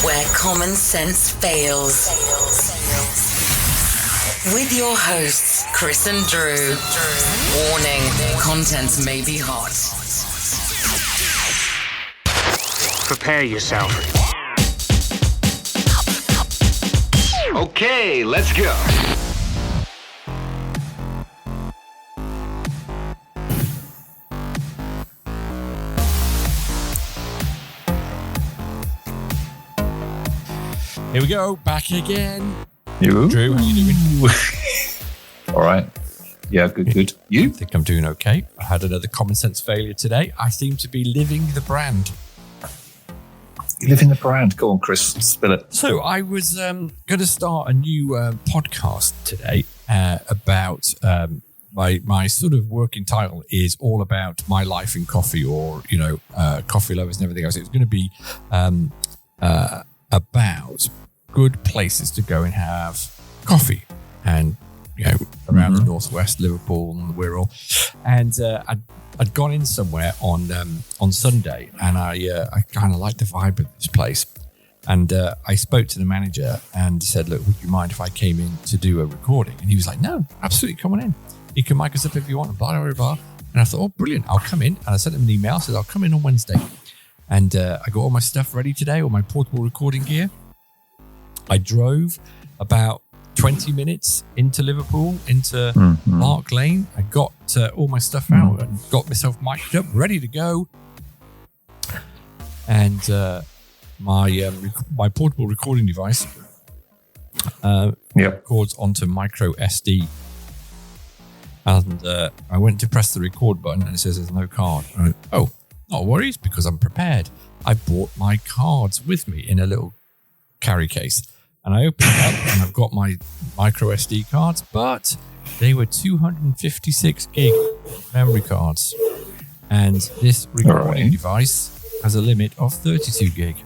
Where common sense fails. With your hosts, Chris and Drew. Warning, content may be hot. Prepare yourself. Okay, let's go. Here we go, back again. You? Drew, how you doing? All right. Yeah, good. You? I think I'm doing okay. I had another common sense failure today. I seem to be living the brand. You live in the brand. Go on, Chris, spill it. So I was going to start a new podcast today about my sort of working title is all about my life in coffee, or coffee lovers and everything else. It's going to be about good places to go and have coffee, and around the northwest, Liverpool and the Wirral. And I'd gone in somewhere on Sunday, and I kind of liked the vibe of this place. And I spoke to the manager and said, "Look, would you mind if I came in to do a recording?" And he was like, "No, absolutely, come on in. You can mic us up if you want." Blah blah blah. And I thought, "Oh, brilliant! I'll come in." And I sent him an email. I said, "I'll come in on Wednesday." And I got all my stuff ready today, all my portable recording gear. I drove about 20 minutes into Liverpool, into Park Lane. I got all my stuff out and got myself mic'd up, ready to go. And my portable recording device records onto micro SD. And I went to press the record button, and it says there's no card. I went, "Oh, no worries, because I'm prepared." I brought my cards with me in a little carry case. And I opened it up, and I've got my micro SD cards, but they were 256 gig memory cards. And this recording device has a limit of 32 gig.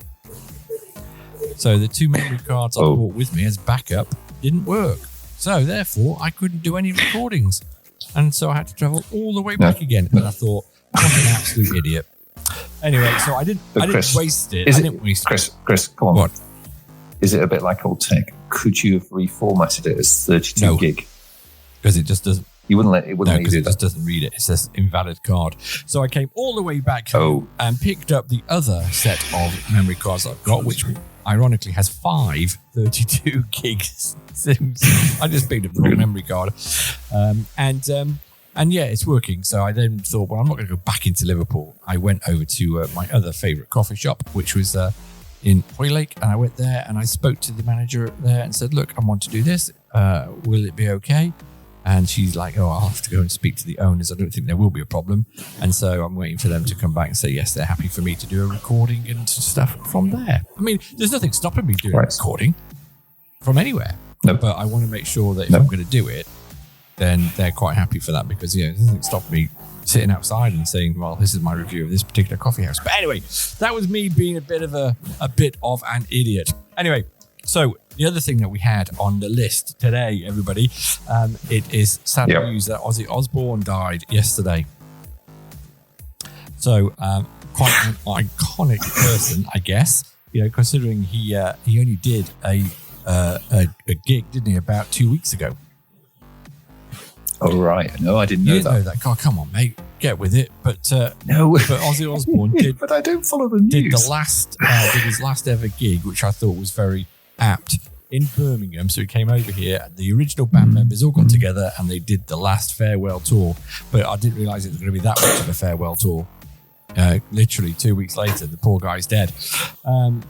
So the two memory cards I brought with me as backup didn't work. So therefore, I couldn't do any recordings. And so I had to travel all the way back again. And I thought, I'm an absolute idiot. Anyway, so I didn't waste it. Chris, come on. What? Is it a bit like old tech? Could you have reformatted it as 32 gig? Because it just doesn't. You wouldn't let you do that. It just doesn't read it. It says invalid card. So I came all the way back home and picked up the other set of memory cards I've got, which ironically has 5 32 gigs. I just picked up the wrong memory card. And yeah, it's working. So I then thought, well, I'm not going to go back into Liverpool. I went over to my other favourite coffee shop, which was in Hoylake, and I went there and I spoke to the manager there and said, "Look, I want to do this. Will it be okay?" And she's like, "Oh, I'll have to go and speak to the owners. I don't think there will be a problem." And so I'm waiting for them to come back and say, yes, they're happy for me to do a recording and stuff from there. I mean, there's nothing stopping me doing a recording from anywhere. No. But I want to make sure that if I'm going to do it, then they're quite happy for that, because it doesn't stop me sitting outside and saying, "Well, this is my review of this particular coffee house." But anyway, that was me being a bit of an idiot. Anyway, so the other thing that we had on the list today, everybody, it is sad news that Ozzy Osbourne died yesterday. So quite an iconic person, I guess. Considering he only did a gig, didn't he, about 2 weeks ago? Oh, right. No, I didn't know that. You didn't know that. God, come on, mate. Get with it. But no. But Ozzy Osbourne did. But I don't follow the news. Did his last ever gig, which I thought was very apt, in Birmingham. So he came over here. The original band members all got together and they did the last farewell tour. But I didn't realise it was going to be that much of a farewell tour. Literally 2 weeks later, the poor guy's dead.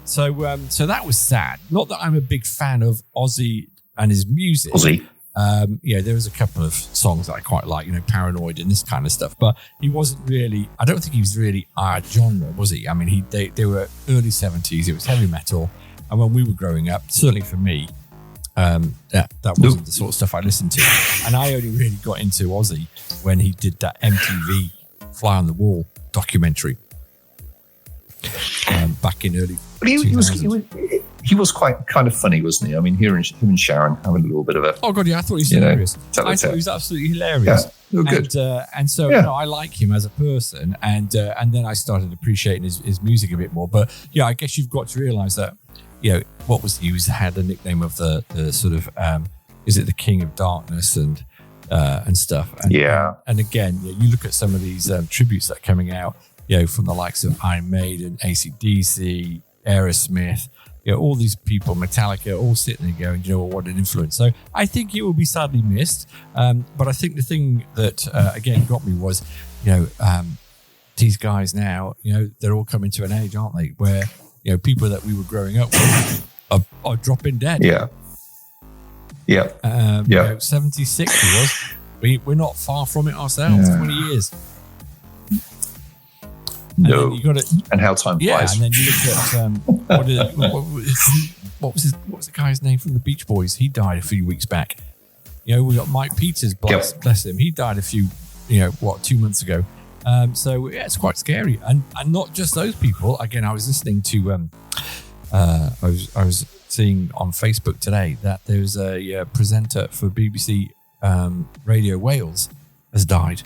So that was sad. Not that I'm a big fan of Ozzy and his music. Ozzy. There was a couple of songs that I quite like, Paranoid and this kind of stuff, but he wasn't really, I don't think he was really our genre, was he? I mean, they were early 70s, it was heavy metal, and when we were growing up, certainly for me, that wasn't the sort of stuff I listened to. And I only really got into Ozzy when he did that MTV Fly on the Wall documentary back in early 2000s. he was quite kind of funny, wasn't he? I mean, him and Sharon having a little bit of a. Oh god, yeah, I thought he was hilarious. I thought he was absolutely hilarious. Yeah, good. And so you know, I like him as a person, and then I started appreciating his music a bit more. But yeah, I guess you've got to realise that, you know, what was he had the nickname of the sort of is it the King of Darkness and stuff. And, and again, you look at some of these tributes that are coming out, you know, from the likes of Iron Maiden, AC/DC, Aerosmith, you know, all these people, Metallica, all sitting there going, you know, what an influence. So I think it will be sadly missed. But I think the thing that, again, got me was, you know, these guys now, you know, they're all coming to an age, aren't they, where, you know, people that we were growing up with are dropping dead. Yeah. You know, 76 he was. We're not far from it ourselves, 20 years. No, and how time flies. And then you look at what was the guy's name from the Beach Boys? He died a few weeks back. You know, we got Mike Peters, bless him. He died a few, 2 months ago. So yeah, it's quite scary, and not just those people. Again, I was listening to, I was seeing on Facebook today that there's a presenter for BBC Radio Wales has died.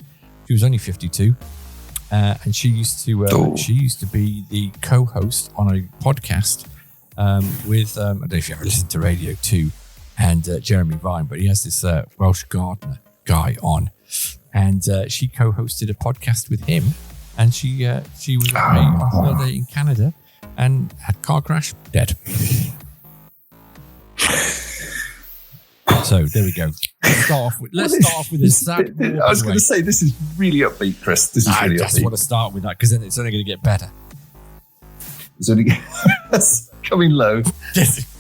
She was only 52. And she used to be the co-host on a podcast with I don't know if you ever listened to Radio 2 and Jeremy Vine, but he has this Welsh gardener guy on, and she co-hosted a podcast with him, and she was away on holiday in Canada and had a car crash, dead. So there we go. Let's start off with a sad. I was going to say, this is really upbeat, Chris. This is really upbeat. I just want to start with that because then it's only going to get better. It's only coming low.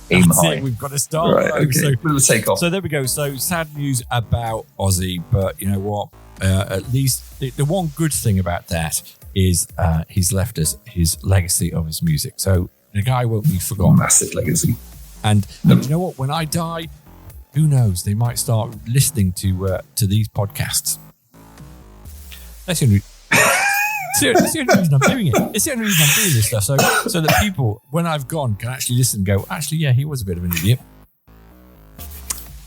Aim high. We've got to start. Right, okay. So we'll take off. So there we go. So sad news about Ozzy, but you know what? At least the one good thing about that is he's left us his legacy of his music. So the guy won't be forgotten. Massive legacy. And you know what? When I die, who knows? They might start listening to these podcasts. That's the only reason I'm doing it. It's the only reason I'm doing this stuff. So that people, when I've gone, can actually listen and go, actually, yeah, he was a bit of an idiot.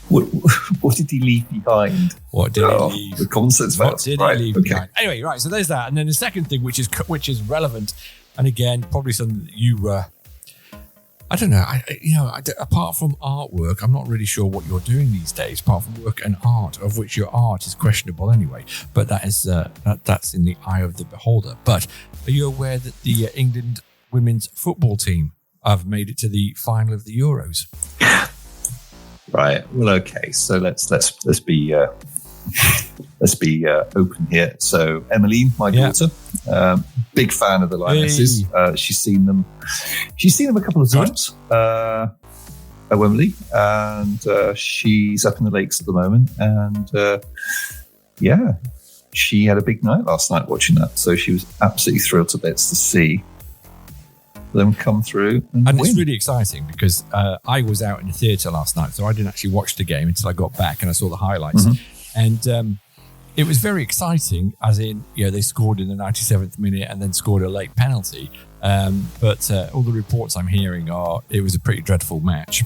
What did he leave behind? What did he leave? The concerts. What did he leave behind? Anyway, right. So there's that. And then the second thing, which is relevant, and again, probably something that you... I don't know. Apart from artwork, I'm not really sure what you're doing these days. Apart from work and art, of which your art is questionable anyway. But that is that's in the eye of the beholder. But are you aware that the England women's football team have made it to the final of the Euros? Right. Well, okay. So let's be open here. So Emmeline, my daughter, big fan of the Lionesses. She's seen them a couple of times at Wembley, and she's up in the lakes at the moment. And she had a big night last night watching that. So she was absolutely thrilled to bits to see them come through and win. It's really exciting because I was out in the theatre last night, so I didn't actually watch the game until I got back and I saw the highlights. And it was very exciting, as in, they scored in the 97th minute and then scored a late penalty. But all the reports I'm hearing are it was a pretty dreadful match.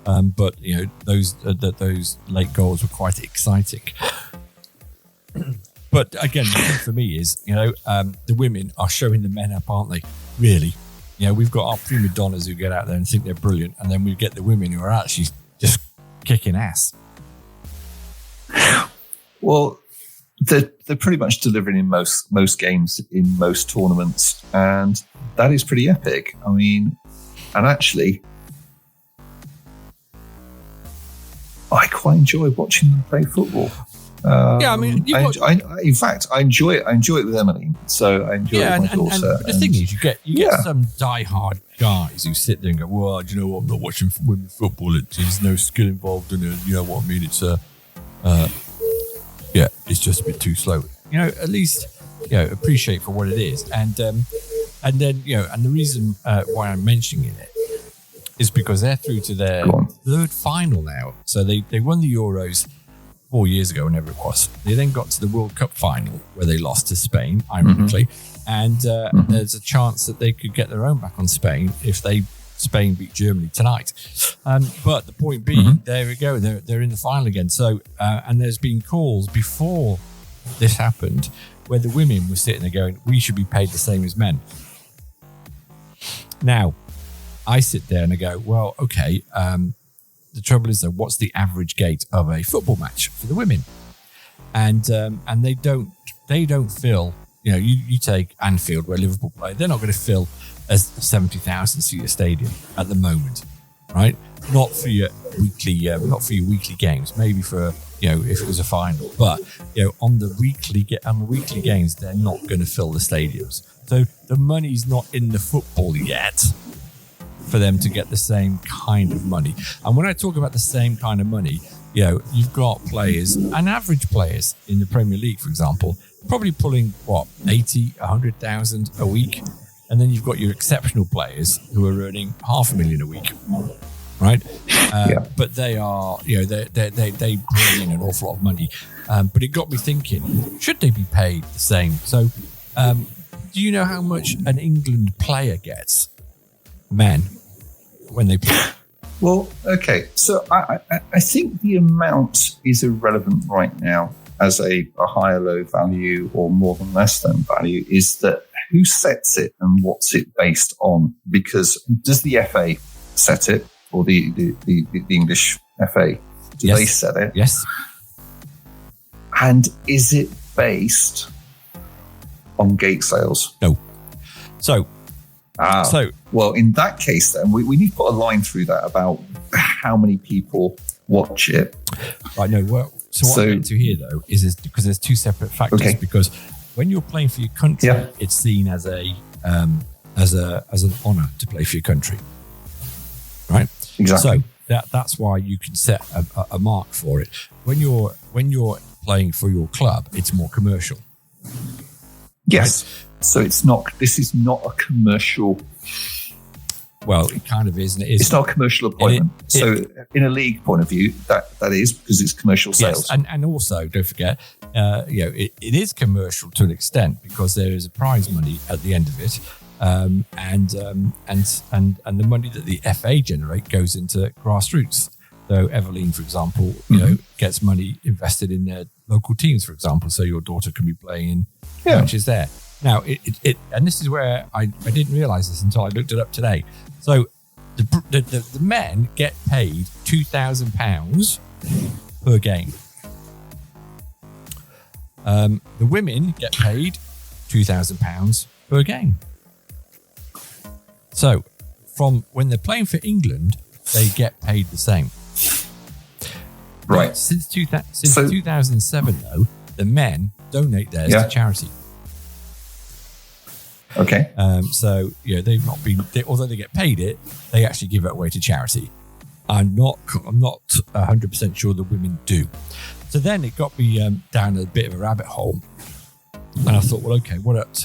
But those late goals were quite exciting. But again, the thing for me is, the women are showing the men up, aren't they? Really, we've got our prima donnas who get out there and think they're brilliant, and then we get the women who are actually just kicking ass. Well, they're pretty much delivering in most games, in most tournaments, and that is pretty epic. I mean, and actually, I quite enjoy watching them play football. In fact, I enjoy it. I enjoy it with Emmeline, so I enjoy it with my daughter. And the thing is, you get some diehard guys who sit there and go, "Well, do you know what? I'm not watching women's football. There's no skill involved in it. You know what I mean? It's it's just a bit too slow. At least appreciate for what it is, and then and the reason why I'm mentioning it is because they're through to their third final now. So they won the Euros 4 years ago, whenever it was. They then got to the World Cup final where they lost to Spain, ironically, and there's a chance that they could get their own back on Spain if they Spain beat Germany tonight. But the point being, there we go. They're in the final again. So, and there's been calls before this happened where the women were sitting there going, we should be paid the same as men. Now, I sit there and I go, well, okay. The trouble is, though, what's the average gate of a football match for the women? And they don't fill. You know, you take Anfield where Liverpool play, they're not going to fill a 70,000 seat stadium at the moment, right? Not for your weekly games. Maybe for, you know, if it was a final, but you know, on the weekly games, they're not going to fill the stadiums. So the money's not in the football yet for them to get the same kind of money. And when I talk about the same kind of money, you know, you've got players, and average players in the Premier League, for example, probably pulling, 80, 100,000 a week. And then you've got your exceptional players who are earning $500,000 a week, right? But they are, you know, they bring in an awful lot of money. But it got me thinking, should they be paid the same? So do you know how much an England player gets, men, when they play? Well, okay. So I think the amount is irrelevant right now as a higher low value or more than less than value, is that who sets it and what's it based on? Because does the FA set it, or the English FA? Do they set it? Yes. And is it based on gate sales? No. So, well, in that case, then we need to put a line through that about how many people watch it. Right. No. Well, so what I'm going to here though is because there's two separate factors. Okay. Because when you're playing for your country, it's seen as an honour to play for your country, right? Exactly. So that's why you can set a mark for it. When you're playing for your club, it's more commercial. Yes. Right? So this is not a commercial. Well, it kind of is, and it is. It's not a commercial appointment. In a league point of view, that is because it's commercial sales. Yes, and also don't forget, it is commercial to an extent because there is a prize money at the end of it, and the money that the FA generate goes into grassroots. So Evelyn, for example, gets money invested in their local teams, for example, so your daughter can be playing in matches there. Now, and this is where I didn't realise this until I looked it up today. So the men get paid £2,000 per game. The women get paid £2,000 per game. So from when they're playing for England, they get paid the same. Right. But since 2007, though, the men donate theirs to charity. Okay. So they've not been. Although they get paid it, they actually give it away to charity. I'm not 100% sure the women do. So then it got me down a bit of a rabbit hole, and I thought, well, okay, what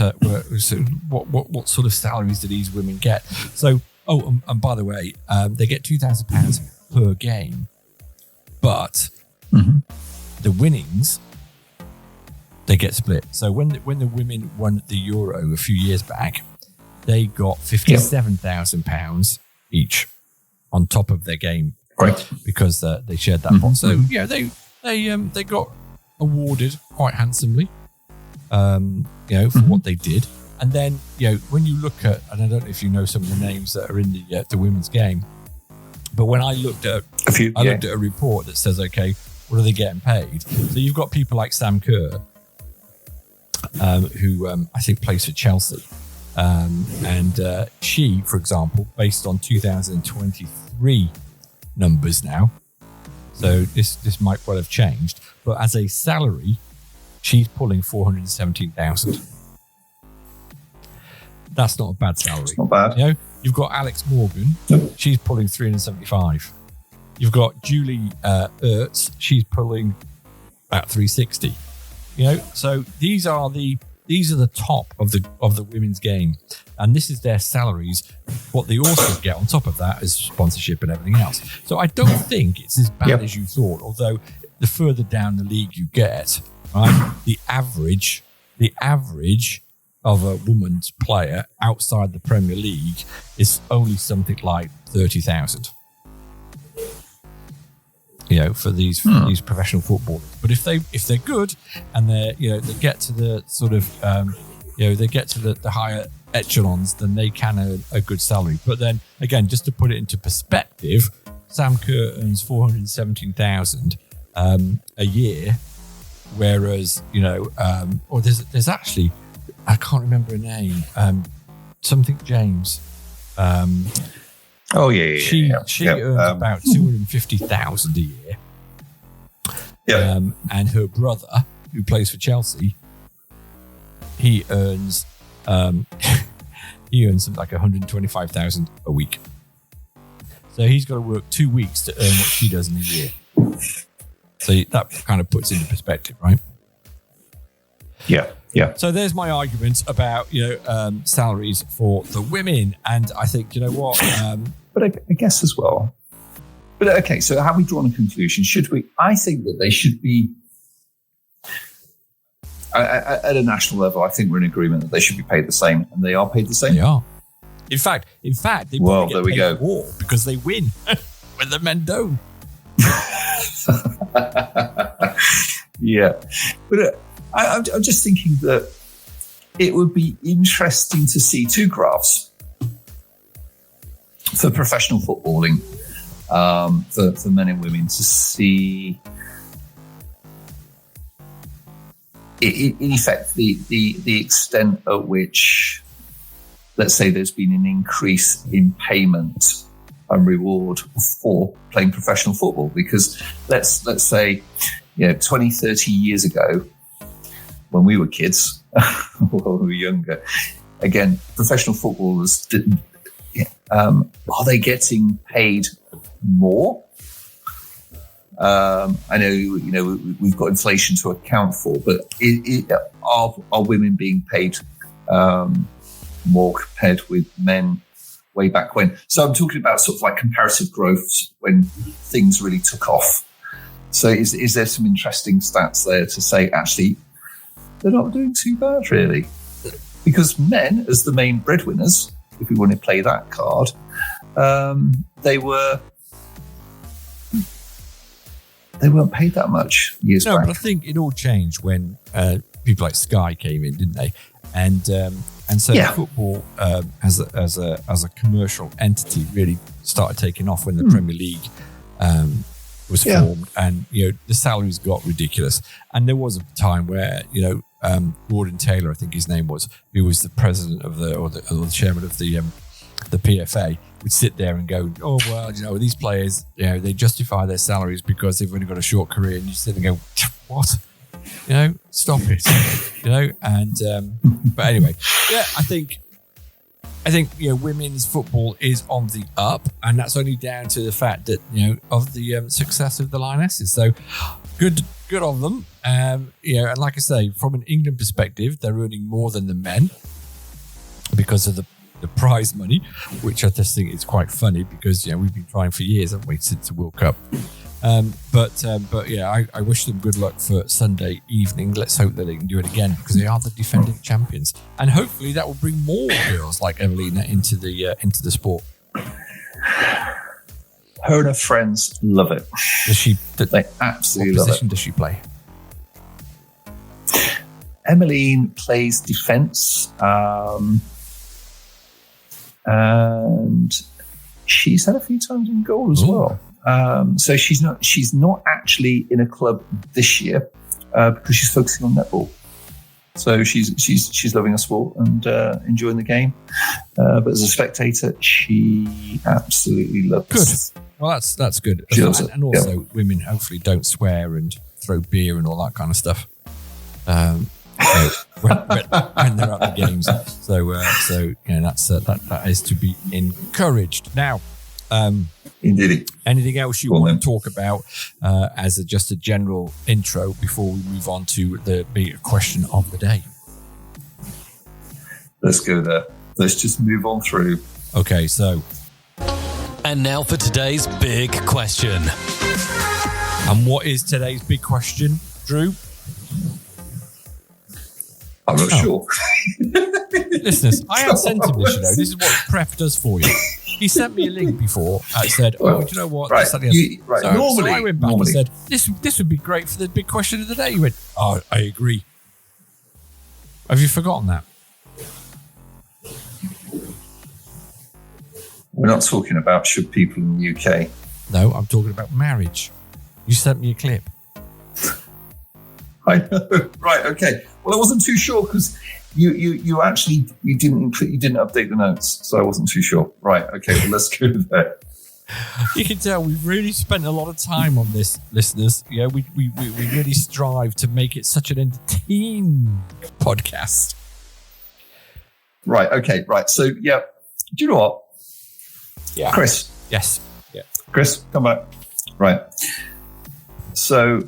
sort of salaries do these women get? So, and by the way, they get £2,000 per game, but the winnings, they get split. So when the women won the Euro a few years back, they got £57,000 each on top of their game, right? Because they shared that pot. So they got awarded quite handsomely, for what they did. And then when you look at, and I don't know if you know some of the names that are in the women's game, but when I looked at looked at a report that says, okay, what are they getting paid? So you've got people like Sam Kerr, who I think plays for Chelsea. And she, for example, based on 2023 numbers now, so this might well have changed, but as a salary, she's pulling 417,000. That's not a bad salary. It's not bad. You've got Alex Morgan, she's pulling 375. You've got Julie Ertz, she's pulling about 360. So these are the top of the women's game, and this is their salaries. What they also get on top of that is sponsorship and everything else. So I don't think it's as bad as you thought. Although the further down the league you get, right, the average of a woman's player outside the Premier League is only something like 30,000. For these professional footballers. But if they're good and they get to the sort of they get to the higher echelons, then they can earn a good salary. But then again, just to put it into perspective, Sam Kerr earns 417,000 a year, whereas or there's actually, I can't remember her name, something James. She earns about 250,000 a year. Yeah. And her brother, who plays for Chelsea, he earns something like 125,000 a week. So he's got to work 2 weeks to earn what she does in a year. So that kind of puts it into perspective, right? Yeah. Yeah. So there's my argument about salaries for the women, and I think but I guess as well. But okay, so have we drawn a conclusion? Should we? I think that they should be at a national level. I think we're in agreement that they should be paid the same, and they are paid the same. They are. In fact, they probably get paid more because they win when the men don't. Yeah, but I'm just thinking that it would be interesting to see two graphs for professional footballing, for men and women, to see in effect the extent at which, let's say, there's been an increase in payment and reward for playing professional football. Because let's say 20, 30 years ago, when we were kids, when we were younger, again, professional footballers are they getting paid more? I know we've got inflation to account for, but are women being paid more compared with men way back when? So I'm talking about sort of like comparative growth when things really took off. So is there some interesting stats there to say actually they're not doing too bad, really? Because men, as the main breadwinners, if we want to play that card, they weren't paid that much years back. No, but I think it all changed when people like Sky came in, didn't they? And so football as a commercial entity really started taking off when the Premier League was formed, and the salaries got ridiculous. And there was a time where Gordon Taylor, I think his name was, who was the president of the chairman of the PFA, would sit there and go, oh well, these players, they justify their salaries because they've only got a short career, and you sit and go, what? Stop it. And but anyway, I think women's football is on the up, and that's only down to the fact that of the success of the Lionesses. So good of them. And like I say, from an England perspective, they're earning more than the men because of the prize money, which I just think is quite funny because we've been trying for years, haven't we, since the World Cup. But I wish them good luck for Sunday evening. Let's hope that they can do it again because they are the defending champions, and hopefully that will bring more girls like Evelina into the sport. Her and her friends love it. They absolutely love it. What position it. does she play? Emmeline plays defence, and she's had a few times in goal as well. So she's not actually in a club this year because she's focusing on netball. So she's loving the sport and enjoying the game. But as a spectator, she absolutely loves it. Good. Well, that's good. And also, women hopefully don't swear and throw beer and all that kind of stuff. When they're at the games. So that is to be encouraged. Now, indeed. Anything else you want to talk about as just a general intro before we move on to the big question of the day? Let's go there. Let's just move on through. Okay, so. And now for today's big question. And what is today's big question, Drew? I'm not sure. Listeners, I had sent him this, This is what prep does for you. He sent me a link before and said, do you know what? Right. So Normally, I went back and said, this would be great for the big question of the day. He went, oh, I agree. Have you forgotten that? We're not talking about should people in the UK. No, I'm talking about marriage. You sent me a clip. I know. Right. Okay. Well, I wasn't too sure because you didn't update the notes, so I wasn't too sure. Right. Okay. Well, let's go there. You can tell we've really spent a lot of time on this, listeners. Yeah, we really strive to make it such an entertaining podcast. Right. Okay. Right. So, yeah. Do you know what? Yeah. Chris. Yes. Yeah. Chris, come back. Right. So.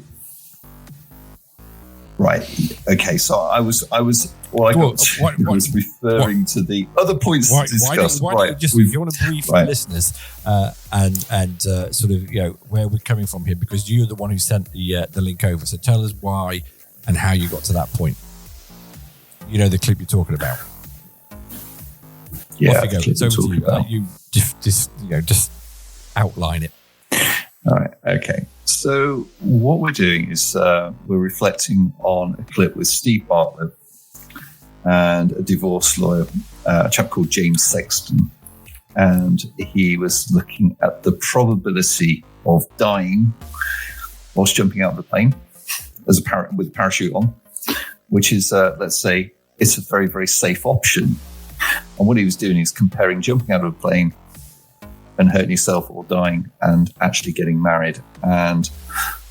Right. Okay. So I was referring to the other points to discuss. If you want to brief the listeners and sort of where we're coming from here, because you're the one who sent the link over. So tell us why and how you got to that point. You know the clip you're talking about. Yeah. It's over to you. You just outline it. All right. Okay. So what we're doing is we're reflecting on a clip with Steve Bartlett and a divorce lawyer, a chap called James Sexton. And he was looking at the probability of dying whilst jumping out of the plane with a parachute on, which is, let's say, it's a very, very safe option. And what he was doing is comparing jumping out of a plane and hurting yourself or dying and actually getting married, and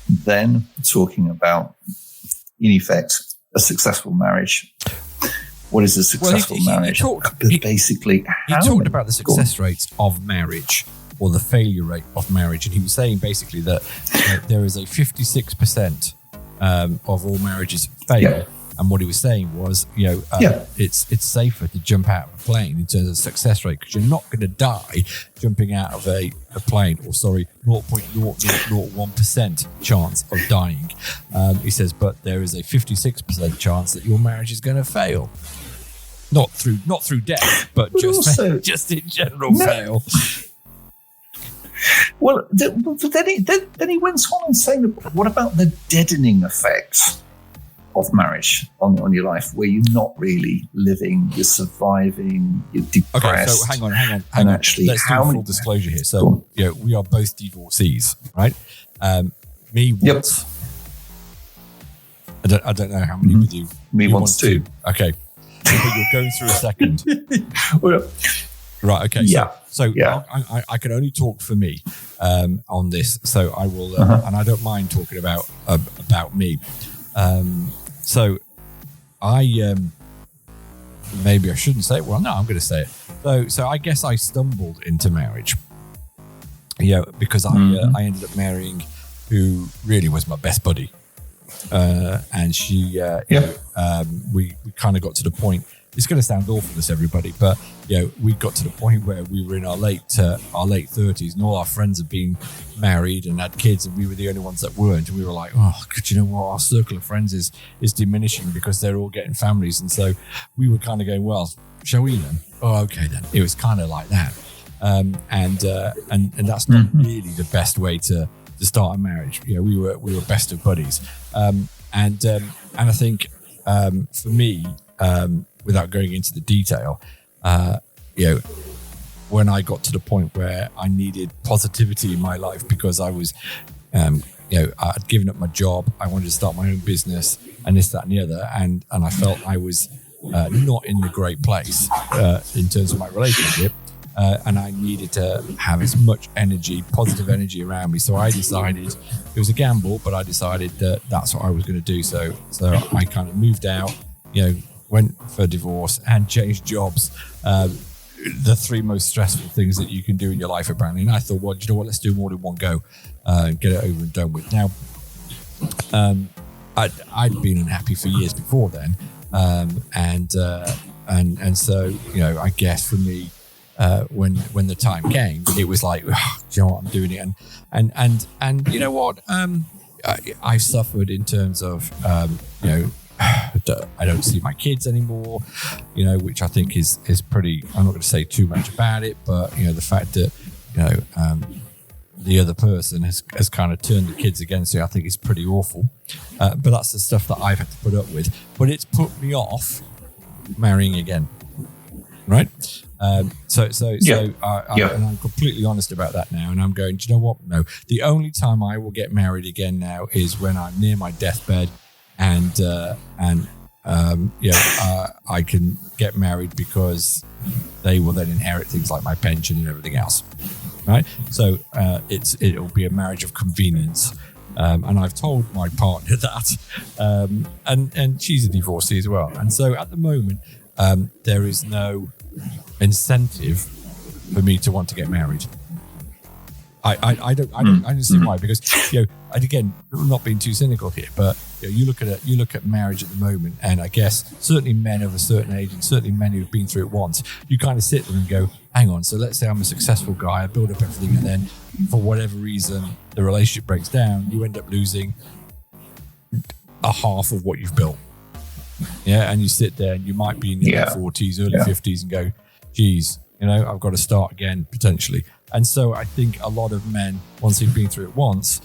then talking about, in effect, a successful marriage. What is a successful marriage? He talked about the success rates of marriage or the failure rate of marriage, and he was saying basically that there is a 56% of all marriages fail. Yeah. And what he was saying was, it's safer to jump out of a plane in terms of success rate, because you're not going to die jumping out of a plane, or 0.0001% chance of dying. He says, but there is a 56% chance that your marriage is going to fail. Not through death, but just in general fail. Well, but then he went on and saying, what about the deadening effect of marriage on your life, where you're not really living, you're surviving, you're depressed. Okay, so hang on. Actually, let's do a full disclosure here. So, we are both divorcees, right? Me once. Yep. I don't know how many with you. Me once too. Okay. But you're going through a second. Well, right. Okay. Yeah. So I can only talk for me on this. So I will, and I don't mind talking about me. So I maybe I shouldn't say it. Well, no, I'm going to say it. So I guess I stumbled into marriage, because I ended up marrying who really was my best buddy, and she we kind of got to the point. It's going to sound awful to everybody, but we got to the point where we were in our late 30s, and all our friends had been married and had kids, and we were the only ones that weren't. And we were like, oh, you know what? Our circle of friends is diminishing because they're all getting families, and so we were kind of going, well, shall we then? Oh, okay then. It was kind of like that, and that's not really the best way to start a marriage. We were best of buddies, and I think for me. Without going into the detail, when I got to the point where I needed positivity in my life because I was, I'd given up my job, I wanted to start my own business, and this, that, and the other, and I felt I was not in the great place in terms of my relationship, and I needed to have as much energy, positive energy around me. So I decided, it was a gamble, but I decided that that's what I was going to do. So I kind of moved out, went for divorce and changed jobs, the three most stressful things that you can do in your life, apparently. And I thought, well, you know what, let's do more in one go and get it over and done with. Now, I'd been unhappy for years before then, and so I guess for me, when the time came, it was like, oh, do you know what, I'm doing it, and you know what, I suffered in terms of I don't see my kids anymore, which I think is pretty. I'm not going to say too much about it, but the fact that the other person has kind of turned the kids against you, I think is pretty awful. But that's the stuff that I've had to put up with. But it's put me off marrying again, right? So and I'm completely honest about that now. And I'm going, do you know what? No, the only time I will get married again now is when I'm near my deathbed, and I can get married because they will then inherit things like my pension and everything else. Right, so it'll be a marriage of convenience, and I've told my partner that, and she's a divorcee as well. And so at the moment, there is no incentive for me to want to get married. I don't see why, because and again, I'm not being too cynical here, but you look at marriage at the moment, and I guess certainly men of a certain age, and certainly men who've been through it once, you kind of sit there and go, hang on, so let's say I'm a successful guy, I build up everything, and then for whatever reason the relationship breaks down, you end up losing a half of what you've built. And you sit there and you might be in your 40s, early 50s and go, geez, I've got to start again potentially. And so I think a lot of men, once they've been through it once,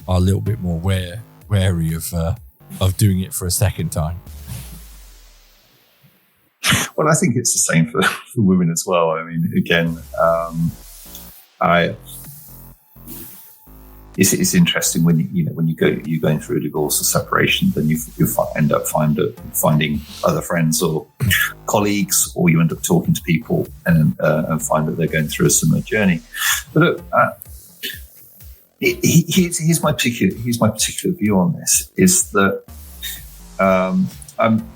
are a little bit more wary of doing it for a second time. Well, I think it's the same for women as well. I mean, again, it's interesting when you're going through a divorce or separation, then you end up finding other friends or colleagues, or you end up talking to people and find that they're going through a similar journey. But here's my particular view on this: is that I'm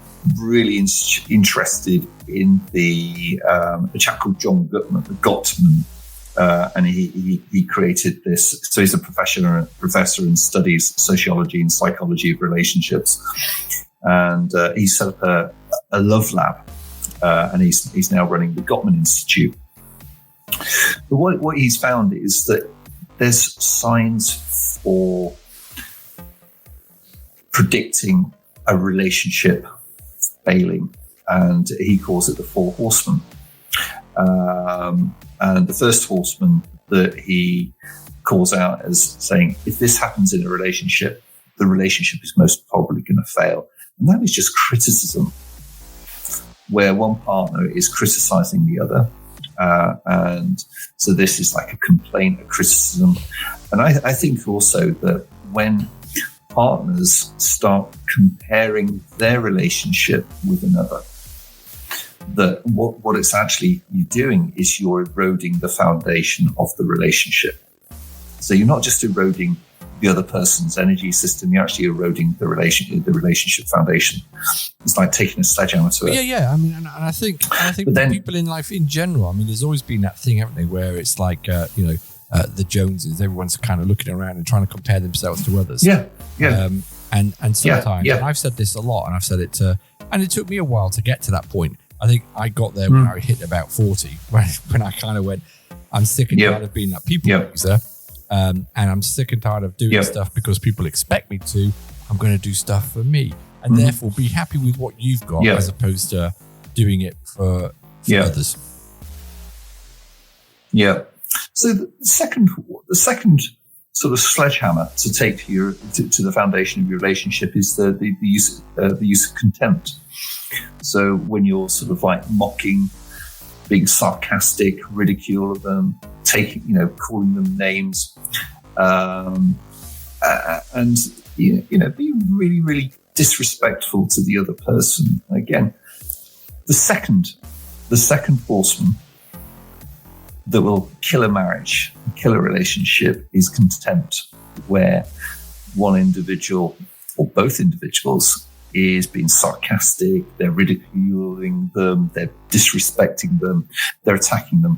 really interested in a chap called John Gottman. And he created this. So he's a professor and studies sociology and psychology of relationships, and he set up a love lab, and he's now running the Gottman Institute. But what he's found is that there's signs for predicting a relationship failing, and he calls it the 4 horsemen. And the first horseman that he calls out as saying, if this happens in a relationship, the relationship is most probably going to fail. And that is just criticism, where one partner is criticizing the other. And so this is like a complaint, a criticism. And I think also that when partners start comparing their relationship with another, that what it's actually you're doing is you're eroding the foundation of the relationship. So you're not just eroding the other person's energy system, you're actually eroding the relationship foundation. It's like taking a sledgehammer to it. Yeah. I mean, and I think then, people in life in general, I mean, there's always been that thing, haven't they, where it's like, the Joneses, everyone's kind of looking around and trying to compare themselves to others. Yeah. And sometimes, and I've said this a lot, and I've said it and it took me a while to get to that point. I think I got there when I hit about 40, when I kind of went, I'm sick and tired of being that people pleaser, and I'm sick and tired of doing stuff because people expect me to. I'm going to do stuff for me, and therefore be happy with what you've got as opposed to doing it for others. Yeah. So the second sort of sledgehammer to take to the foundation of your relationship is the use of contempt. So when you're sort of like mocking, being sarcastic, ridicule of them, calling them names, and being really, really disrespectful to the other person. Again, the second horseman that will kill a marriage, kill a relationship, is contempt, where one individual or both individuals is being sarcastic, they're ridiculing them, they're disrespecting them, they're attacking them.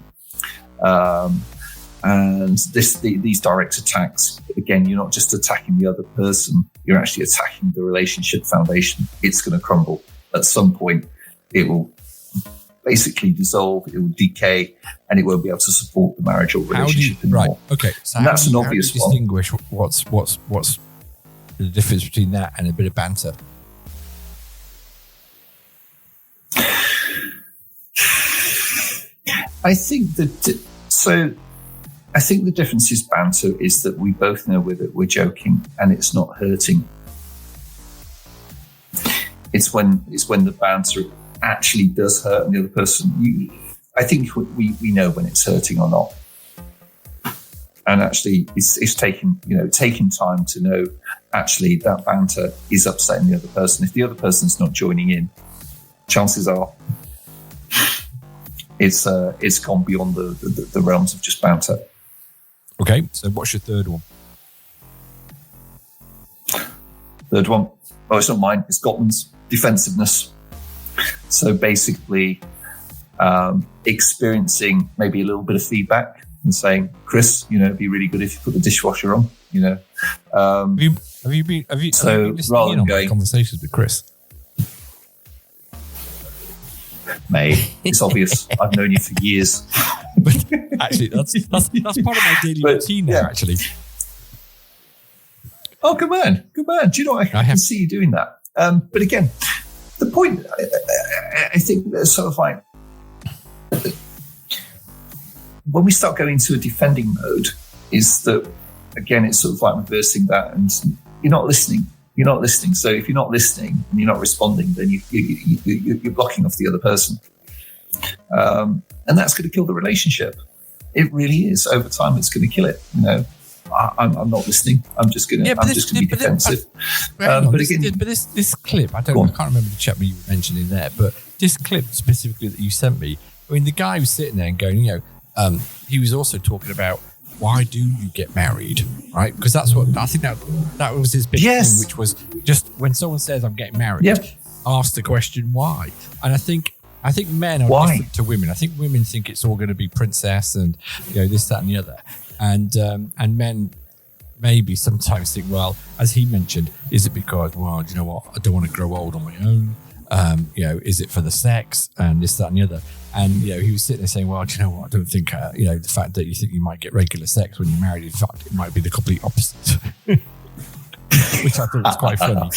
And these direct attacks, again, you're not just attacking the other person, you're actually attacking the relationship foundation. It's going to crumble. At some point, it will basically dissolve, it will decay, and it won't be able to support the marriage or relationship anymore. Right, okay. So that's an obvious one. How do you distinguish what's the difference between that and a bit of banter? I think that I think the difference is banter is that we both know we're joking and it's not hurting. It's when the banter actually does hurt and the other person. I think we know when it's hurting or not. And actually, it's taking time to know actually that banter is upsetting the other person. If the other person's not joining in, chances are it's gone beyond the realms of just banter. Okay, so what's your third one? Third one, it's not mine. It's Gottman's defensiveness. So basically, experiencing maybe a little bit of feedback and saying, "Chris, it'd be really good if you put the dishwasher on." Have you been listening in on my conversations with Chris? Mate, it's obvious. I've known you for years. But actually, that's part of my daily routine now. Actually. Oh, good man. Do you know what? I can see you doing that. But again, the point, I think, that's sort of like when we start going into a defending mode, is that again, it's sort of like reversing that, and you're not listening. So if you're not listening and you're not responding, then you're blocking off the other person, and that's going to kill the relationship. It really is. Over time, it's going to kill it. I'm not listening. I'm just going to be defensive. But again, this clip, I can't remember the chap you mentioned in there, but this clip specifically that you sent me. I mean, the guy was sitting there and going, he was also talking about, why do you get married, right? Because that's what I think that was his big thing, which was just when someone says I'm getting married, ask the question why. And I think men are different to women. I think women think it's all going to be princess and this, that, and the other, and men maybe sometimes think, well, as he mentioned, is it because, well, do you know what, I don't want to grow old on my own? Is it for the sex and this, that, and the other? And he was sitting there saying, well, do you know what, I don't think the fact that you think you might get regular sex when you're married, in fact, it might be the complete opposite. Which I thought was quite funny.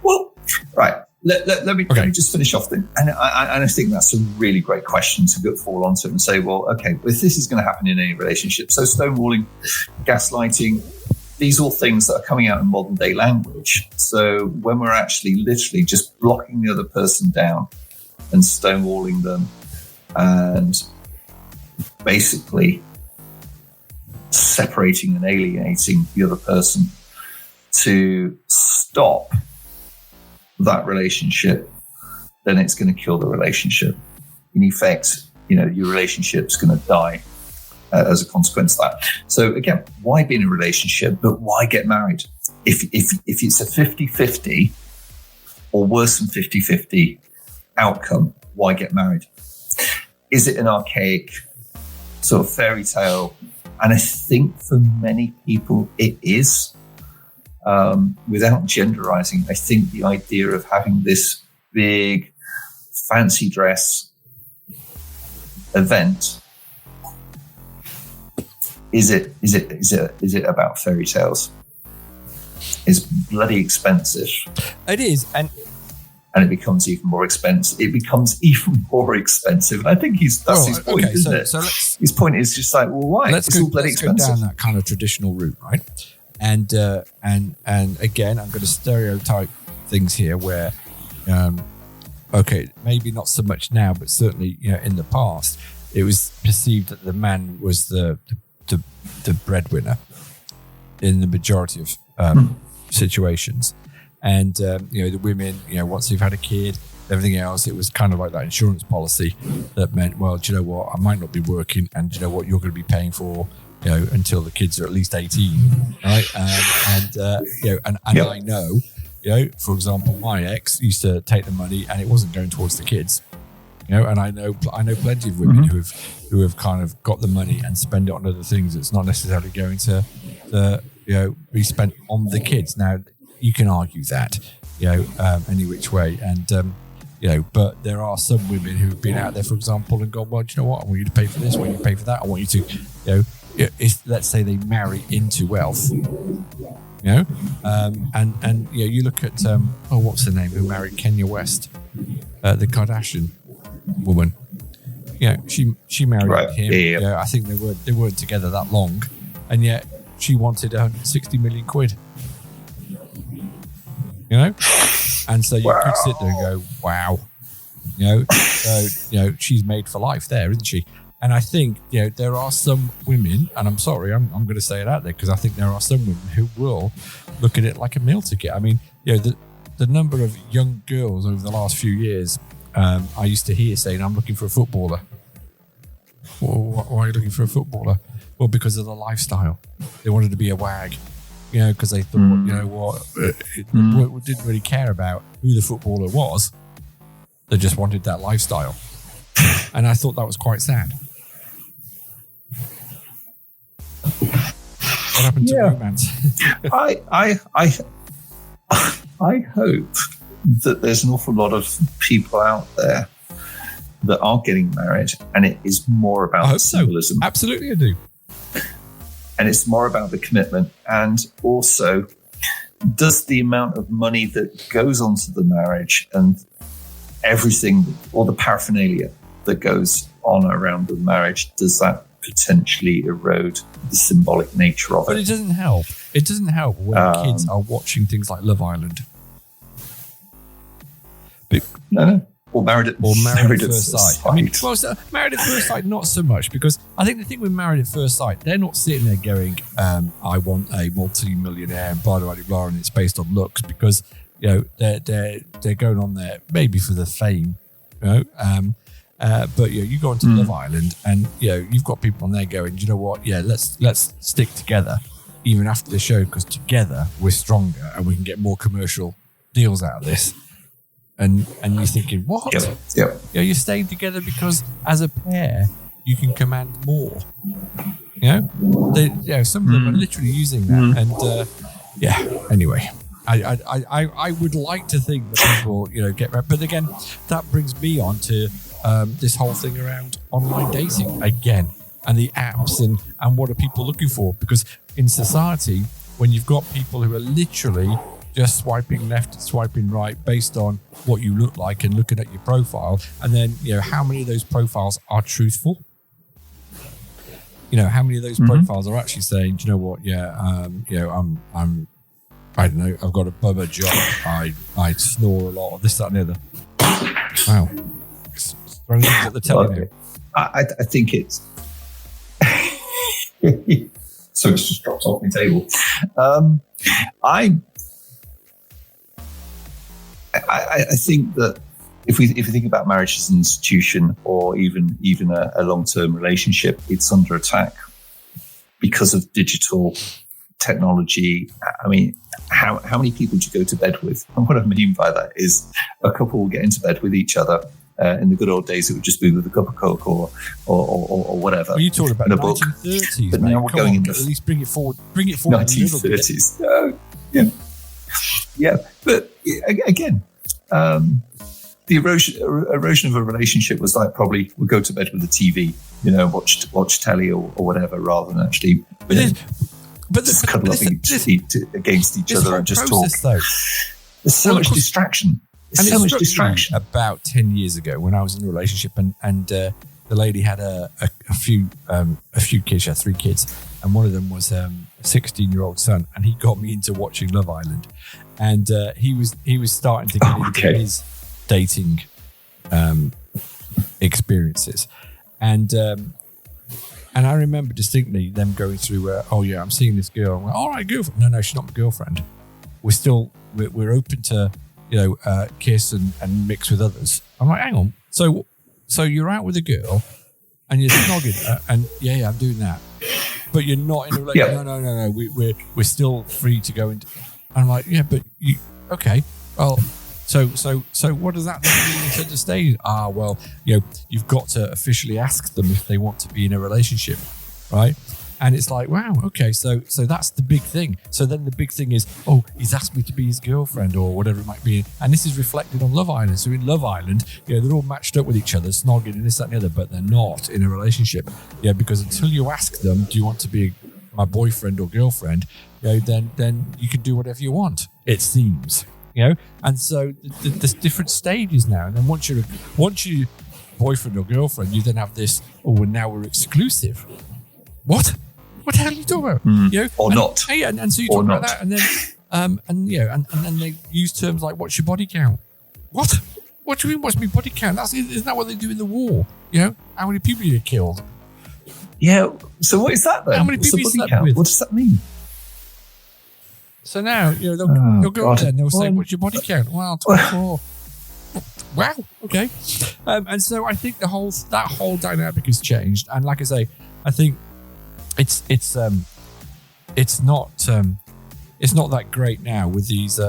Well, right. Let me just finish off then. And I think that's a really great question to fall onto and say, well, okay, if this is going to happen in any relationship, so stonewalling, gaslighting, these are all things that are coming out in modern day language. So when we're actually literally just blocking the other person down and stonewalling them and basically separating and alienating the other person to stop that relationship, then it's going to kill the relationship. In effect, your relationship's going to die as a consequence of that. So again, why be in a relationship, but why get married? If it's a 50-50 or worse than 50-50 outcome, why get married? Is it an archaic sort of fairy tale? And I think for many people it is. Without genderizing, I think the idea of having this big fancy dress event, is it about fairy tales? It's bloody expensive. It is, and it becomes even more expensive. And I think that's his point, isn't it? So his point is just like, well, why? Let's go down that kind of traditional route, right? And again, I'm going to stereotype things here where, maybe not so much now, but certainly, in the past, it was perceived that the man was the breadwinner in the majority of situations. And, the women, once they've had a kid, everything else, it was kind of like that insurance policy that meant, well, do you know what, I might not be working, and do you know what, you're going to be paying for, until the kids are at least 18, right? I know, for example, my ex used to take the money and it wasn't going towards the kids, and I know plenty of women who have kind of got the money and spend it on other things. It's not necessarily going to be spent on the kids. Now, you can argue that, any which way, and but there are some women who've been out there, for example, and gone, well, do you know what, I want you to pay for this, I want you to pay for that, I want you to, if let's say they marry into wealth, and you look at what's her name, who married Kanye West, the Kardashian woman, she married him. Yeah. I think they weren't together that long, and yet she wanted 160 million quid. And so you could sit there and go, wow, so she's made for life there, isn't she? And I think there are some women, and I'm sorry, I'm going to say it out there because I think there are some women who will look at it like a meal ticket. I mean, the number of young girls over the last few years, I used to hear saying, I'm looking for a footballer. Well, why are you looking for a footballer? Well, because of the lifestyle. They wanted to be a wag, because they thought, didn't really care about who the footballer was. They just wanted that lifestyle. And I thought that was quite sad. What happened to romance? I hope that there's an awful lot of people out there that are getting married, and it is more about symbolism. So. Absolutely, I do. And it's more about the commitment, and also does the amount of money that goes onto the marriage and everything, all the paraphernalia that goes on around the marriage, does that potentially erode the symbolic nature of it? But it doesn't help. It doesn't help when kids are watching things like Love Island. No. Or Married at First Sight. I mean, Married at First Sight, not so much, because I think the thing with Married at First Sight, they're not sitting there going, I want a multi-millionaire and blah, blah, blah, blah, and it's based on looks, because, they're going on there maybe for the fame, but you go onto Love Island and, you've got people on there going, you know what? Yeah, let's stick together even after the show, because together we're stronger and we can get more commercial deals out of this. And you're thinking, what? Yep. You stayed together because as a pair, you can command more. Some of them are literally using that. And anyway, I would like to think that people, get right. But again, that brings me on to this whole thing around online dating again, and the apps and what are people looking for? Because in society, when you've got people who are literally just swiping left and swiping right based on what you look like and looking at your profile, and then how many of those profiles are truthful? How many of those profiles are actually saying, do you know what? I'm I don't know, I've got a bubba job, I snore a lot, or this, that, and the other. Wow, throwing things at the telly now. I think it's so it's just dropped off my table. I think that if we think about marriage as an institution, or even a long-term relationship, it's under attack because of digital technology. I mean, how many people do you go to bed with? And what I mean by that is a couple will get into bed with each other. In the good old days, it would just be with a cup of Coke or whatever. Well, you talking about the 1930s, but mate. now we're going in at least bring it forward. 1930s. Yeah. But again, the erosion of a relationship was like probably we'll go to bed with the TV, watch telly or whatever, rather than actually just cuddle up against each other and just talk. Though, there's so much distraction. And so much distraction. About 10 years ago, when I was in a relationship, and the lady had a few kids. She had 3 kids, and one of them was a 16-year-old son, and he got me into watching Love Island, and he was starting to get into his dating experiences, and I remember distinctly them going through. I'm seeing this girl. I'm like, all right, girlfriend. No, she's not my girlfriend. We're open to kiss and mix with others. I'm like, hang on. So you're out with a girl and you're snogging, and I'm doing that, but you're not in a relationship. No. We're still free to go into. I'm like, but you okay? Well, so what does that mean in terms of stage? Well, you've got to officially ask them if they want to be in a relationship, right? And it's like, wow, okay, so that's the big thing. So then the big thing is, he's asked me to be his girlfriend or whatever it might be. And this is reflected on Love Island. So in Love Island, they're all matched up with each other, snogging and this, that, and the other, but they're not in a relationship. Because until you ask them, do you want to be my boyfriend or girlfriend? Then you can do whatever you want, it seems. And so there's different stages now. And then once you boyfriend or girlfriend, you then have this, oh, and now we're exclusive. What? What the hell are you talking about? You know, or not. Hey, and so you talk about that, and then, and then they use terms like, what's your body count? What? What do you mean, what's my body count? Isn't that what they do in the war? You know, how many people you get killed? Yeah. So what is that then? How many people you slept with? What does that mean? So now, you know, they'll go there and they'll say, what's your body count? Well, 24. Wow. Okay. And so I think that whole dynamic has changed. And like I say, I think it's not that great now with these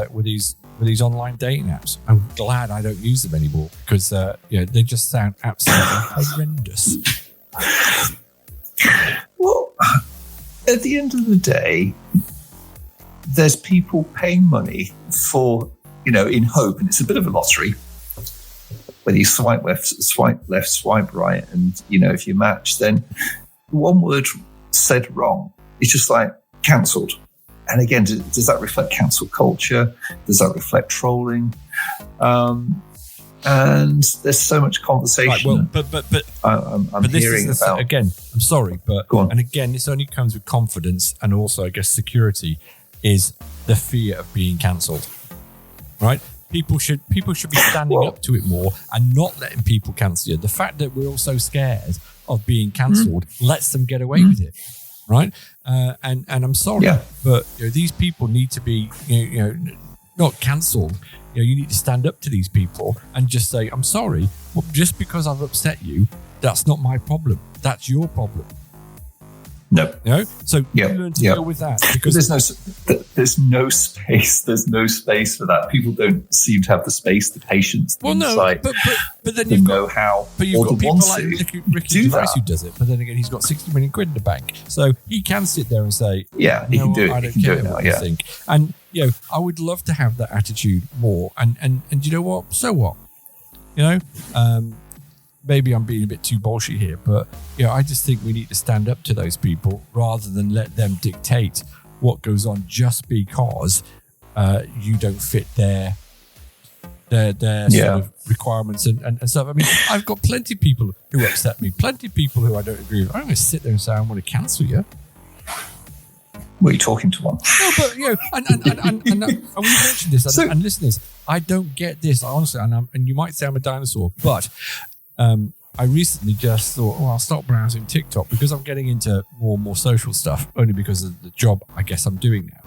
online dating apps. I'm glad I don't use them anymore because they just sound absolutely horrendous. Well, at the end of the day, there's people paying money for, in hope, and it's a bit of a lottery, whether you swipe left, swipe right, and, if you match, then one word said wrong, it's just like cancelled. And again, does that reflect cancel culture? Does that reflect trolling? And there's so much conversation. Right, well, but I'm hearing about. Again, I'm sorry, but go on. And again, this only comes with confidence and also, I guess, security is the fear of being cancelled. Right? People should be standing up to it more and not letting people cancel you. The fact that we're all so scared of being cancelled lets them get away with it. Right, and I'm sorry, but these people need to be not cancelled. You need to stand up to these people and just say, "I'm sorry, but just because I've upset you, that's not my problem. That's your problem." No. So you learn to deal with that because there's no space. There's no space for that. People don't seem to have the space, the patience, the insight, but then you've got know-how, but you've got people like Ricky Gervais who does it. But then again, he's got 60 million quid in the bank, so he can sit there and say, he can do it. I don't care what you think. And I would love to have that attitude more. And you know what? So what? Maybe I'm being a bit too bullshit here, but I just think we need to stand up to those people rather than let them dictate what goes on just because you don't fit their sort of requirements and stuff. I mean, I've got plenty of people who upset me, plenty of people who I don't agree with. I'm going to sit there and say I want to cancel you. Well, you're talking to one. No, but and we mentioned this, and listeners, I don't get this honestly, and you might say I'm a dinosaur, but. I recently just thought, I'll stop browsing TikTok because I'm getting into more and more social stuff, only because of the job I guess I'm doing now.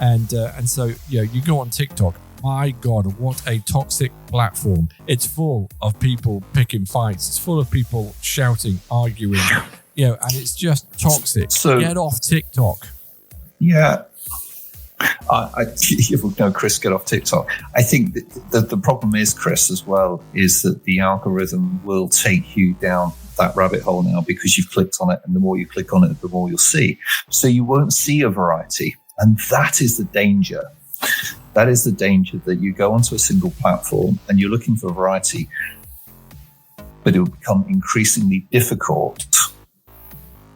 And so, you go on TikTok, my God, what a toxic platform. It's full of people picking fights. It's full of people shouting, arguing, and it's just toxic. So, get off TikTok. Yeah. Chris, get off TikTok. I think that the problem is, Chris, as well, is that the algorithm will take you down that rabbit hole now because you've clicked on it, and the more you click on it, the more you'll see. So you won't see a variety, and that is the danger. That is the danger, that you go onto a single platform and you're looking for variety, but it will become increasingly difficult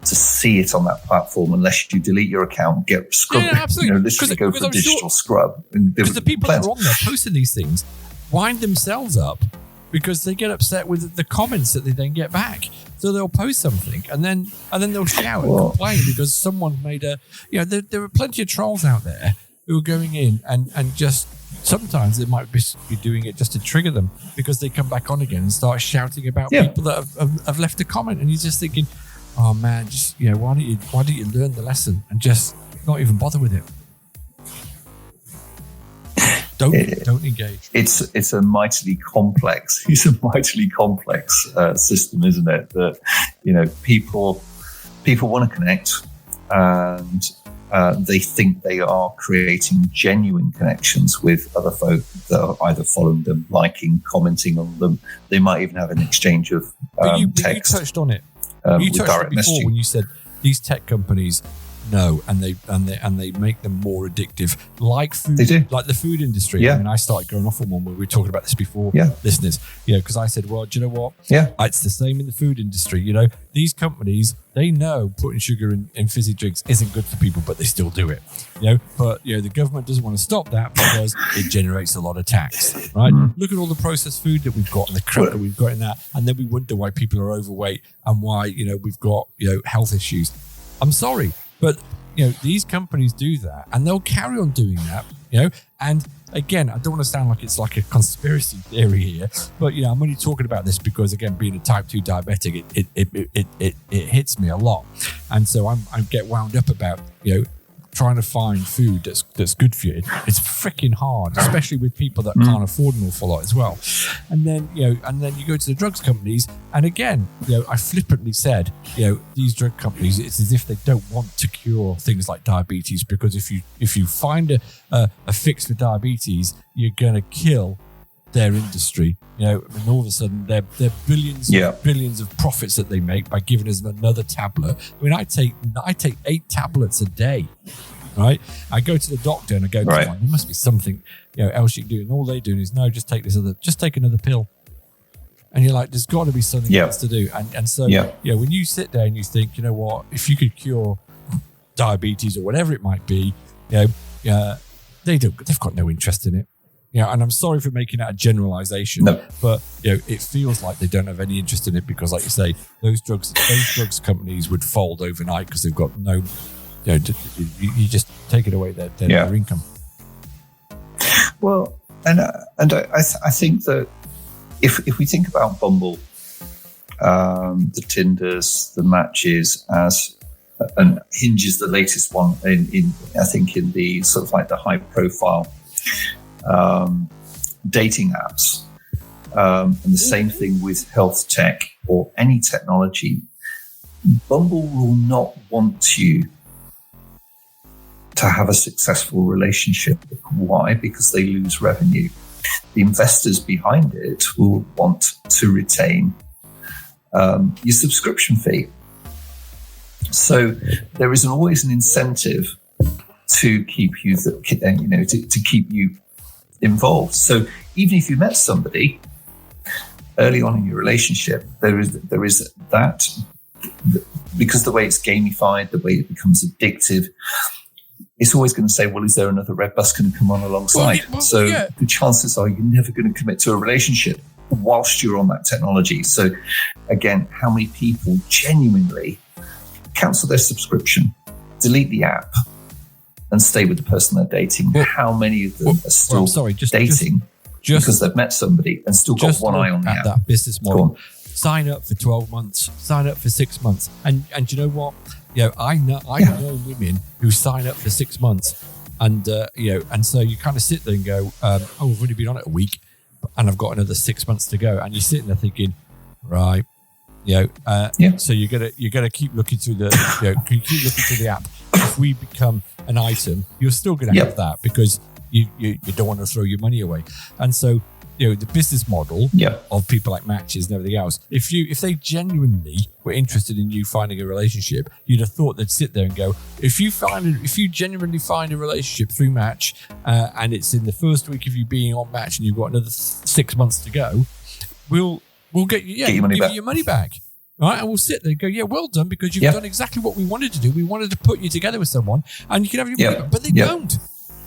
to see it on that platform unless you delete your account, get scrubbed, literally go for a digital scrub. Because the people that are on there posting these things wind themselves up because they get upset with the comments that they then get back. So they'll post something and then they'll shout and complain because someone made there are plenty of trolls out there who are going in and just sometimes they might be doing it just to trigger them because they come back on again and start shouting about people that have left a comment, and you're just thinking, oh man, just why don't you learn the lesson and just not even bother with it? Don't engage. It's a mightily complex. It's a mightily complex system, isn't it? That people want to connect, and they think they are creating genuine connections with other folk that are either following them, liking, commenting on them. They might even have an exchange of text. You touched on it. You touched on it before when you said these tech companies No, and they make them more addictive, like food. They do. Like the food industry. Yeah. I mean, I started going off on one where we were talking about this before, Yeah. listeners. Because I said, well, do you know what? Yeah. It's the same in the food industry. These companies, they know putting sugar in fizzy drinks isn't good for people, but they still do it. But the government doesn't want to stop that because it generates a lot of tax, right? Look at all the processed food that we've got and the crap that we've got in that, and then we wonder why people are overweight and why we've got health issues. I'm sorry, but these companies do that, and they'll carry on doing that. And again, I don't want to sound like it's like a conspiracy theory here, but I'm only talking about this because, again, being a type 2 diabetic, it hits me a lot, and so I get wound up about trying to find food that's good for you. It's freaking hard, especially with people that can't afford an awful lot as well. And then you go to the drugs companies, and again, I flippantly said, these drug companies, it's as if they don't want to cure things like diabetes, because if you find a fix for diabetes, you're going to kill their industry, and all of a sudden they're billions of profits that they make by giving us another tablet. I mean, I take 8 tablets a day, right? I go to the doctor and I go, come on, there must be something else you can do, and all they do is no, just take another pill. And you're like, there's got to be something else to do, and so when you sit there and you think, you know what, if you could cure diabetes or whatever it might be, they've got no interest in it. And I'm sorry for making that a generalization, but it feels like they don't have any interest in it, because, like you say, those drugs companies would fold overnight because they've got no, you just take it away their income. Well, and I think that if we think about Bumble, the Tinders, the Matches, and Hinge is the latest one in I think in the sort of like the high profile dating apps, and the same thing with health tech or any technology. Bumble will not want you to have a successful relationship. Why? Because they lose revenue. The investors behind it will want to retain your subscription fee. So there is always an incentive to keep you, to keep you involved. So even if you met somebody early on in your relationship, there is that, because the way it's gamified, the way it becomes addictive, it's always going to say, well, is there another red bus going to come on alongside? The chances are you're never going to commit to a relationship whilst you're on that technology. So again, how many people genuinely cancel their subscription, delete the app, and stay with the person they're dating? How many of them are still dating because they've met somebody and still got one eye on the app? That business model. Sign up for 12 months, sign up for 6 months. And you know what? I know women who sign up for 6 months, and and so you kind of sit there and go, we've only been on it a week and I've got another 6 months to go. And you're sitting there thinking, right, so you're gonna keep looking through the app. If we become an item, you're still gonna have that, because you don't want to throw your money away. And so the business model of people like Matches and everything else, if they genuinely were interested in you finding a relationship, you'd have thought they'd sit there and go, if you genuinely find a relationship through Match, and it's in the first week of you being on Match and you've got another 6 months to go, we'll give you your money back. Right? And we'll sit there and go, well done, because you've done exactly what we wanted to do. We wanted to put you together with someone and you can have your money back. But they don't,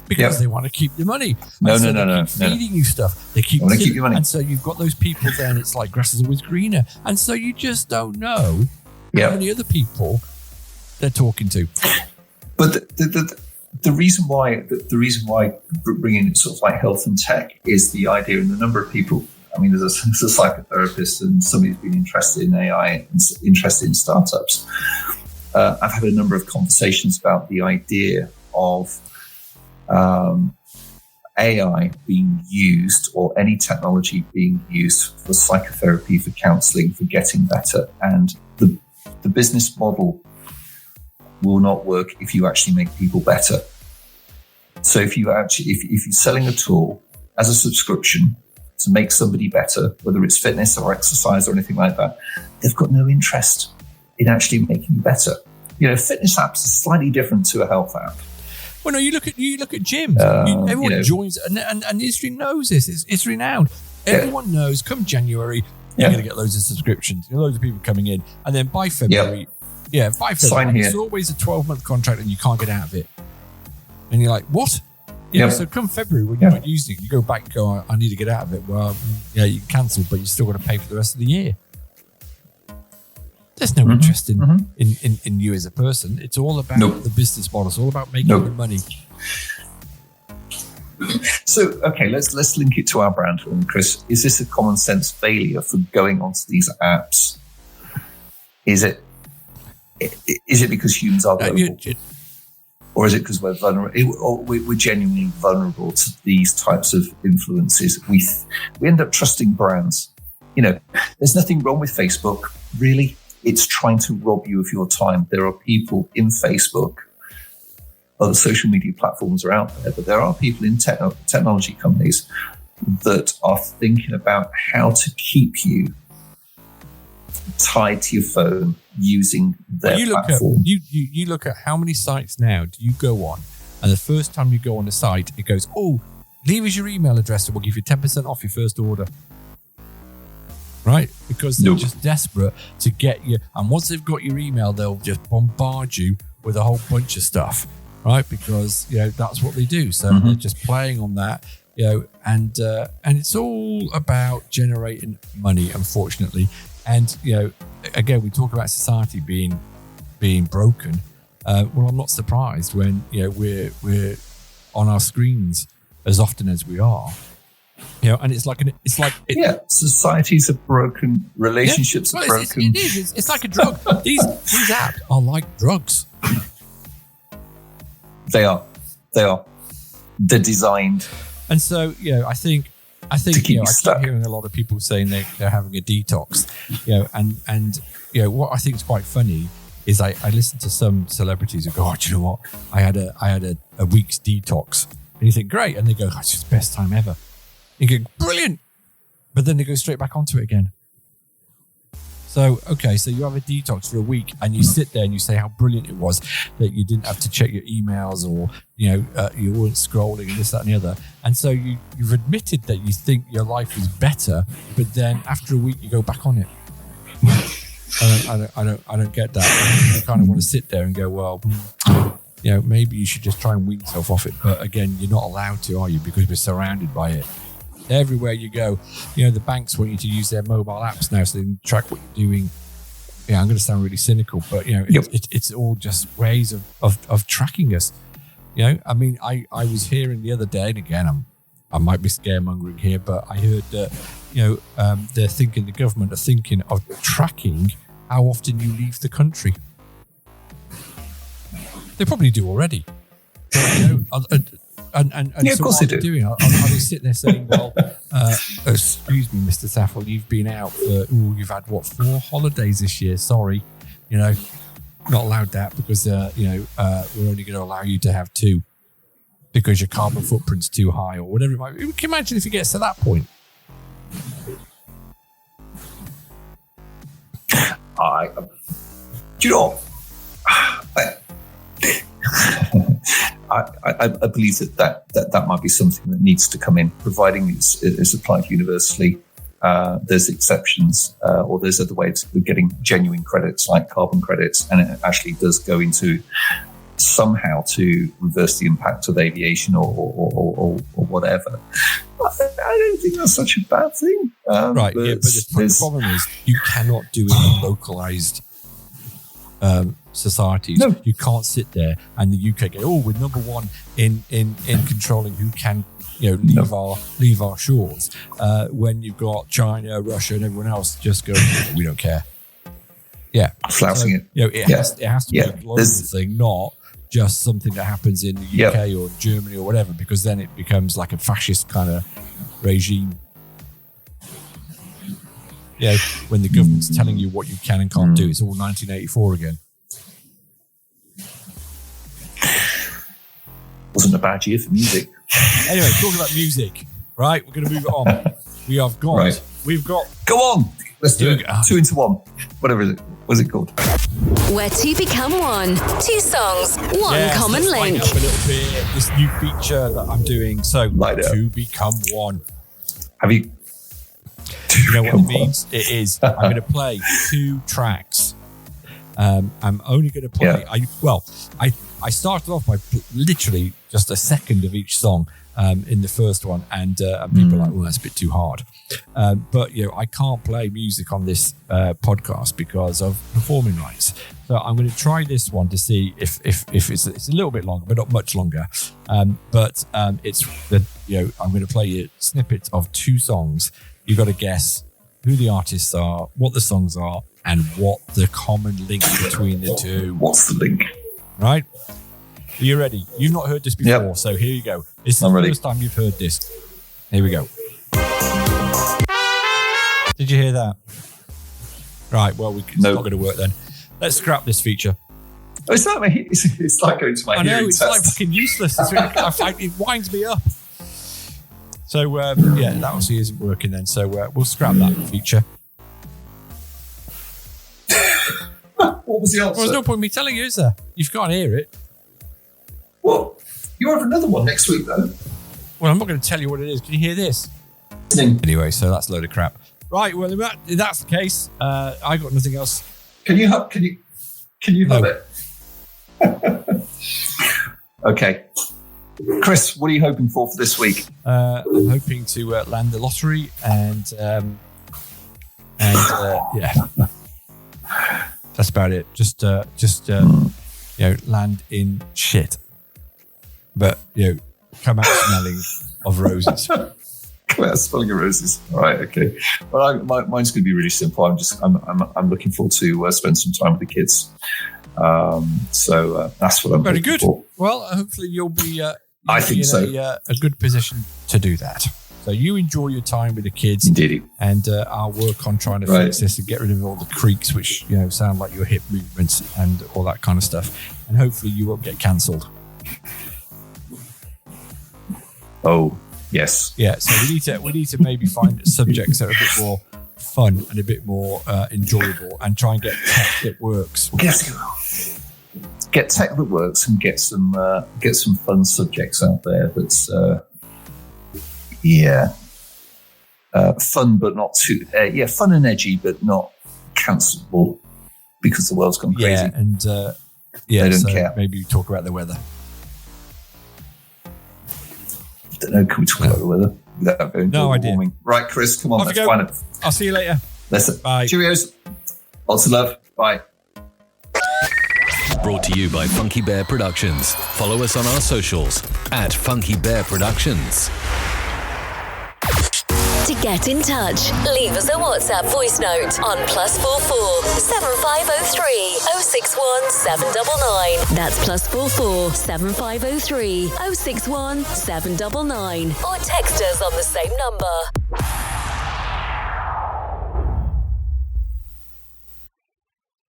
because they want to keep the money. No. Feeding you stuff. They keep your money. And so you've got those people there, and it's like grass is always greener. And so you just don't know how many other people they're talking to. But the reason why bringing in sort of like health and tech is the idea, and the number of people. I mean, as a psychotherapist and somebody who's been interested in AI and interested in startups, I've had a number of conversations about the idea of AI being used, or any technology being used for psychotherapy, for counseling, for getting better. And the business model will not work if you actually make people better. So if you're selling a tool as a subscription to make somebody better, whether it's fitness or exercise or anything like that, they've got no interest in actually making you better. fitness apps is slightly different to a health app. Well, no, you look at gyms. Everyone joins, and the industry knows this. It's renowned. Everyone knows. Come January, you're going to get loads of subscriptions. Loads of people coming in, and then by February, Sign here. It's always a 12-month contract, and you can't get out of it. And you're like, what? So come February, when you're not using it, you go back and go, I need to get out of it. Well, you can cancel, but you still got to pay for the rest of the year. There's no interest in you as a person. It's all about the business model. It's all about making the money. So, okay, let's link it to our brand, Chris. Is this a common sense failure for going onto these apps? Is it because humans are vulnerable? Or is it because we're vulnerable? Or we're genuinely vulnerable to these types of influences? We end up trusting brands. There's nothing wrong with Facebook, really. It's trying to rob you of your time. There are people in Facebook, other social media platforms are out there, but there are people in technology companies that are thinking about how to keep you tied to your phone using their platform. You look at how many sites now do you go on, and the first time you go on a site, it goes, leave us your email address and we'll give you 10% off your first order. Right? Because they're just desperate to get you. And once they've got your email, they'll just bombard you with a whole bunch of stuff. Right? Because, that's what they do. So they're just playing on that, and it's all about generating money, unfortunately. And, again, we talk about society being broken. Well, I'm not surprised when, we're on our screens as often as we are. And societies are broken, relationships are broken. It's like a drug. These apps are like drugs. They are. They're designed. And so, I think I keep hearing a lot of people saying they're having a detox. And what I think is quite funny is I listen to some celebrities who go, do you know what? I had a week's detox. And you think, great. And they go, it's just the best time ever. You go, brilliant. But then they go straight back onto it again. So, okay, so you have a detox for a week and you sit there and you say how brilliant it was that you didn't have to check your emails or, you weren't scrolling and this, that, and the other. And so you've admitted that you think your life is better, but then after a week you go back on it. I don't get that. I kind of want to sit there and go, well, maybe you should just try and wean yourself off it. But again, you're not allowed to, are you? Because we're surrounded by it. Everywhere you go, the banks want you to use their mobile apps now so they can track what you're doing. Yeah, I'm going to sound really cynical, but it's all just ways of tracking us. I mean, I was hearing the other day, and again, I might be scaremongering here, but I heard that the government are thinking of tracking how often you leave the country. They probably do already. But, And of course they do. Doing? Are they sitting there saying, well, excuse me, Mr. Saffel, you've been out for, you've had 4 holidays this year. Sorry, not allowed that because, we're only going to allow you to have 2 because your carbon footprint's too high or whatever it might be. Can you imagine if it gets to that point? Do you know? I believe that might be something that needs to come in, providing it's applied universally. There's exceptions, or there's other ways of getting genuine credits like carbon credits, and it actually does go into somehow to reverse the impact of aviation or whatever. I don't think that's such a bad thing. Right, but the problem is you cannot do it in localized societies. No. You can't sit there and the UK go, we're number one in controlling who can leave our shores, when you've got China, Russia and everyone else just going, we don't care. Yeah. Flouting it. It has to be a global thing, not just something that happens in the UK or Germany or whatever, because then it becomes like a fascist kind of regime. When the government's telling you what you can and can't do, it's all 1984 again. Wasn't a bad year for music. Anyway, talking about music, right? We're going to move it on. We've got. Go on. Let's do it. 2 into 1. Whatever is it? What's it called? Where two become one. Two songs, one Yes, common let's link. light up a little bit. This new feature that I'm doing. So, Light it up. to become one. Have you? You know what it means? It is. I'm going to play 2 tracks. I'm only going to play. Yeah. I started off by literally just a second of each song in the first one, and people are like, "Well, that's a bit too hard." But I can't play music on this podcast because of performing rights. So I'm going to try this one to see if it's a little bit longer, but not much longer. But it's I'm going to play you snippets of 2 songs. You've got to guess who the artists are, what the songs are, and what the common link between the 2. What's the link? Right? Are you ready? You've not heard this before, Yep. So here you go. This is I'm the ready. first time you've heard this. Here we go. Did you hear that? Right, well, it's No. not going to work then. Let's scrap this feature. Oh, it's like going to my I know, hearing it's test. like fucking useless. It winds me up. So, that obviously isn't working then. So, we'll scrap that feature. What was the answer? Well, there's no point in me telling you, is there? You've got to hear it. Well, you have another one next week, though. Well, I'm not going to tell you what it is. Can you hear this? Anyway, so that's a load of crap. Right, well, if that's the case, I got nothing else. Can you hum it? Okay. Chris, what are you hoping for this week? I'm hoping to land the lottery and that's about it. Just land in shit, but come out smelling of roses. Come out smelling of roses. All right, okay. Well, mine's going to be really simple. I'm looking forward to spend some time with the kids. So that's what I'm Very hoping good. for. Well, hopefully you'll be. I think in so. a good position to do that. So you enjoy your time with the kids, Indeed. and I'll work on trying to fix this and get rid of all the creaks, which sound like your hip movements and all that kind of stuff. And hopefully you won't get cancelled. Oh, yes. Yeah. So we need to maybe find subjects that are a bit more fun and a bit more enjoyable, and try and get tech that works. Get tech that works and get some fun subjects out there. That's fun but not too fun and edgy but not cancelable because the world's gone crazy. Yeah, and they don't care. Maybe talk about the weather. I don't know. Can we talk about the weather without going No global idea. warming? Right, Chris, come on, Off let's you go. find it. I'll see you later. Bye. Cheerios. Lots of love. Bye. Brought to you by Funky Bear Productions. Follow us on our socials at Funky Bear Productions. To get in touch, leave us a WhatsApp voice note on +44 7503 061 799. That's +44 7503 061 799. Or text us on the same number.